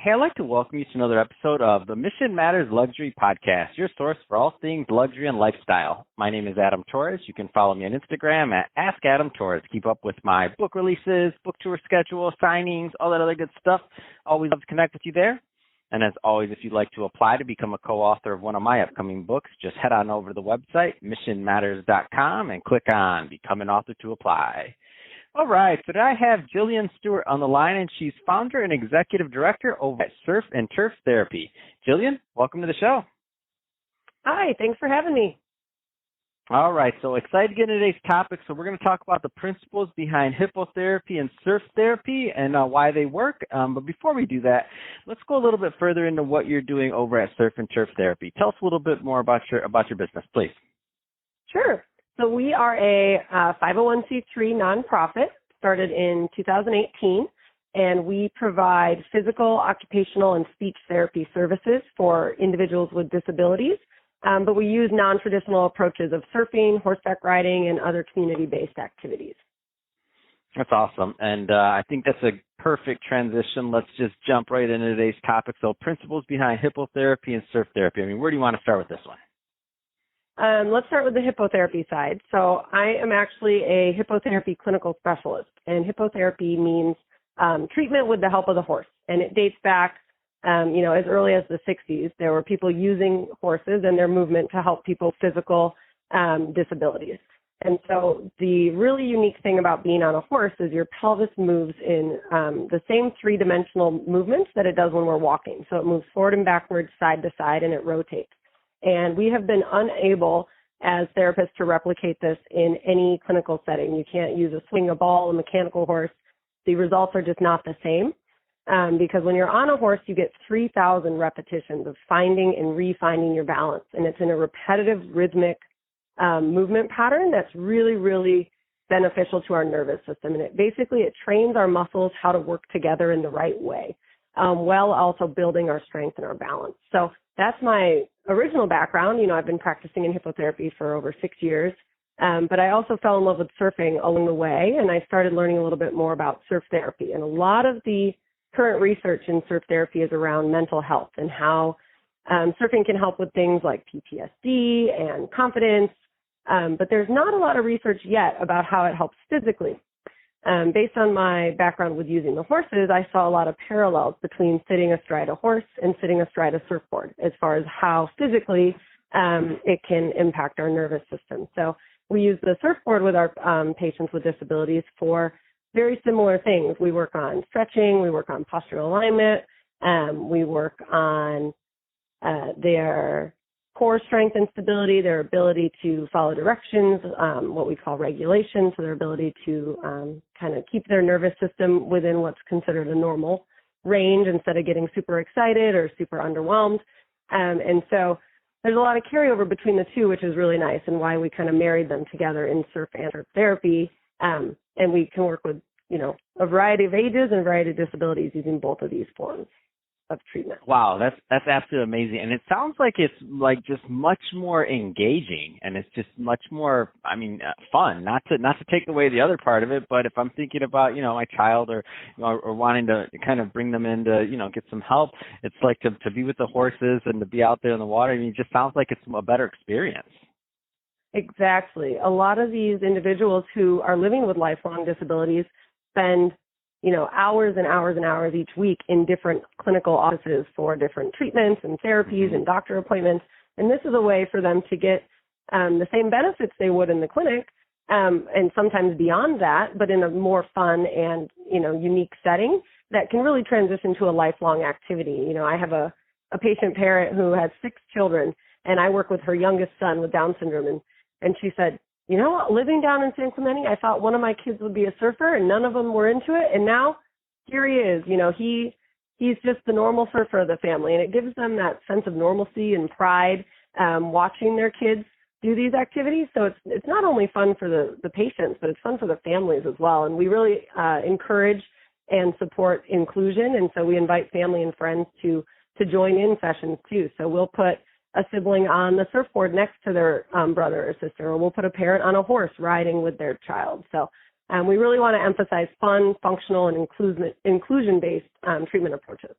Hey, I'd like to welcome you to another episode of the Mission Matters Luxury Podcast, your source for all things luxury and lifestyle. My name is Adam Torres. You can follow me on Instagram at AskAdamTorres. Keep up with my book releases, book tour schedule, signings, all that other good stuff. Always love to connect with you there. And as always, if you'd like to apply to become a co-author of one of my upcoming books, just head on over to the website, missionmatters.com, and click on Become an Author to apply. All right, so today I have Jillian Stewart on the line, and she's founder and executive director over at Surf and Turf Therapy. Jillian, welcome to the show. Hi, thanks for having me. All right, so excited to get into today's topic. So we're going to talk about the principles behind hippotherapy and surf therapy and why they work. But before we do that, let's go a little bit further into what you're doing over at Surf and Turf Therapy. Tell us a little bit more about your business, please. Sure. So we are a 501c3 nonprofit, started in 2018, and we provide physical, occupational, and speech therapy services for individuals with disabilities, but we use non-traditional approaches of surfing, horseback riding, and other community-based activities. That's awesome, and I think that's a perfect transition. Let's just jump right into today's topic. So principles behind hippotherapy and surf therapy. I mean, where do you want to start with this one? Let's start with the hippotherapy side. So I am actually a hippotherapy clinical specialist, and hippotherapy means treatment with the help of the horse. And it dates back, as early as the 60s. There were people using horses and their movement to help people with physical disabilities. And so the really unique thing about being on a horse is your pelvis moves in the same three-dimensional movements that it does when we're walking. So it moves forward and backwards, side to side, and it rotates. And we have been unable as therapists to replicate this in any clinical setting. You can't use a swing, a ball, a mechanical horse. The results are just not the same because when you're on a horse, you get 3,000 repetitions of finding and refinding your balance. And it's in a repetitive, rhythmic movement pattern that's really, really beneficial to our nervous system. And it trains our muscles how to work together in the right way while also building our strength and our balance. So that's my original background. I've been practicing in hippotherapy for over 6 years, but I also fell in love with surfing along the way, and I started learning a little bit more about surf therapy. And a lot of the current research in surf therapy is around mental health and how surfing can help with things like PTSD and confidence, but there's not a lot of research yet about how it helps physically. Based on my background with using the horses, I saw a lot of parallels between sitting astride a horse and sitting astride a surfboard as far as how physically it can impact our nervous system. So we use the surfboard with our patients with disabilities for very similar things. We work on stretching, we work on postural alignment, we work on their core strength and stability, their ability to follow directions, what we call regulation, so their ability to kind of keep their nervous system within what's considered a normal range instead of getting super excited or super underwhelmed. And so there's a lot of carryover between the two, which is really nice, and why we kind of married them together in surf and turf therapy. And we can work with, a variety of ages and a variety of disabilities using both of these forms of treatment. Wow, that's absolutely amazing. And it sounds like it's like just much more engaging, and it's just much more, fun. Not to take away the other part of it, but if I'm thinking about, my child or wanting to kind of bring them in to, get some help, it's like to be with the horses and to be out there in the water. It just sounds like it's a better experience. Exactly. A lot of these individuals who are living with lifelong disabilities spend hours and hours and hours each week in different clinical offices for different treatments and therapies and doctor appointments. And this is a way for them to get the same benefits they would in the clinic, and sometimes beyond that, but in a more fun and, unique setting that can really transition to a lifelong activity. I have a patient parent who has 6 children, and I work with her youngest son with Down syndrome. And she said, living down in San Clemente, I thought one of my kids would be a surfer, and none of them were into it. And now here he is. He's just the normal surfer of the family, and it gives them that sense of normalcy and pride watching their kids do these activities. So it's not only fun for the patients, but it's fun for the families as well. And we really encourage and support inclusion, and so we invite family and friends to join in sessions too. So we'll put a sibling on the surfboard next to their brother or sister, or we'll put a parent on a horse riding with their child. So we really want to emphasize fun, functional, and inclusion-based treatment approaches.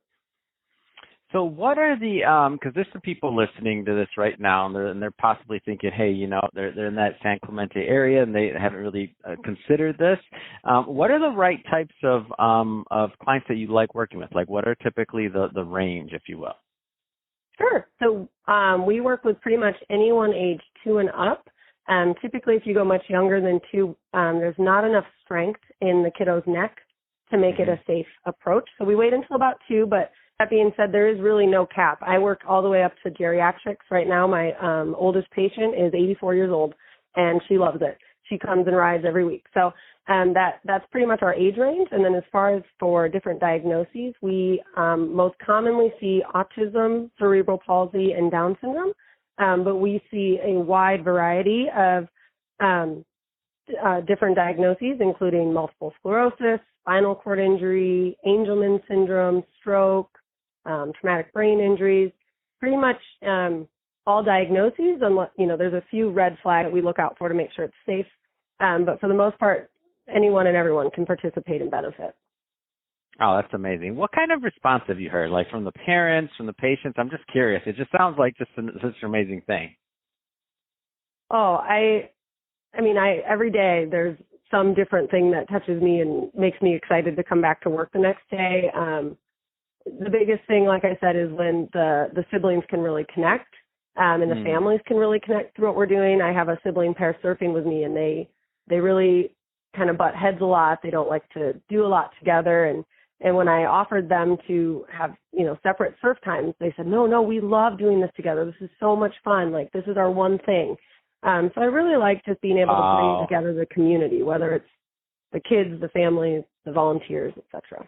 So what are the because there's some people listening to this right now, and they're possibly thinking, hey, they're in that San Clemente area and they haven't really considered this. What are the right types of clients that you like working with? Like, what are typically the range, if you will? Sure. So we work with pretty much anyone age 2 and up. Typically, if you go much younger than 2, there's not enough strength in the kiddo's neck to make it a safe approach. So we wait until about 2, but that being said, there is really no cap. I work all the way up to geriatrics. Right now, my oldest patient is 84 years old, and she loves it. She comes and rides every week. So that's pretty much our age range. And then as far as for different diagnoses, we most commonly see autism, cerebral palsy, and Down syndrome. But we see a wide variety of different diagnoses, including multiple sclerosis, spinal cord injury, Angelman syndrome, stroke, traumatic brain injuries, pretty much all diagnoses, unless, there's a few red flags that we look out for to make sure it's safe. But for the most part, anyone and everyone can participate and benefit. Oh, that's amazing. What kind of response have you heard, like from the parents, from the patients? I'm just curious. It just sounds like such an amazing thing. Oh, every day there's some different thing that touches me and makes me excited to come back to work the next day. The biggest thing, like I said, is when the siblings can really connect and the families can really connect through what we're doing. I have a sibling pair surfing with me, and they really kind of butt heads a lot. They don't like to do a lot together. And when I offered them to have, separate surf times, they said, no, we love doing this together. This is so much fun. Like, this is our one thing. So I really like just being able to bring together the community, whether it's the kids, the families, the volunteers, etc.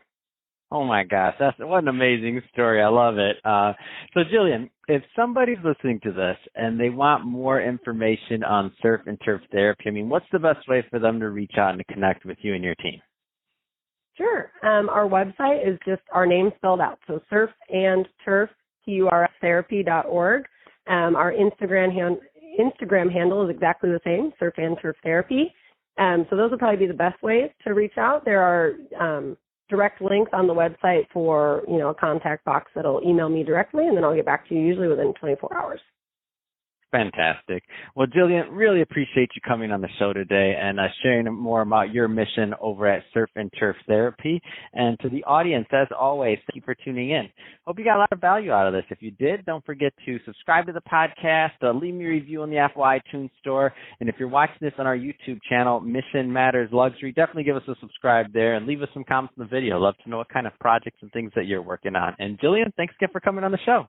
Oh my gosh, what an amazing story. I love it. So Jillian, if somebody's listening to this and they want more information on surf and turf therapy, what's the best way for them to reach out and to connect with you and your team? Sure. Our website is just our name spelled out. So surf and turf, turftherapy.org. Our Instagram handle is exactly the same, surf and turf therapy. So those would probably be the best ways to reach out. There are direct links on the website for, a contact box that'll email me directly, and then I'll get back to you usually within 24 hours. Fantastic. Well, Jillian, really appreciate you coming on the show today and sharing more about your mission over at Surf and Turf Therapy. And to the audience, as always, thank you for tuning in. Hope you got a lot of value out of this. If you did, don't forget to subscribe to the podcast, leave me a review on the Apple iTunes Store. And if you're watching this on our YouTube channel, Mission Matters Luxury, definitely give us a subscribe there and leave us some comments in the video. Love to know what kind of projects and things that you're working on. And Jillian, thanks again for coming on the show.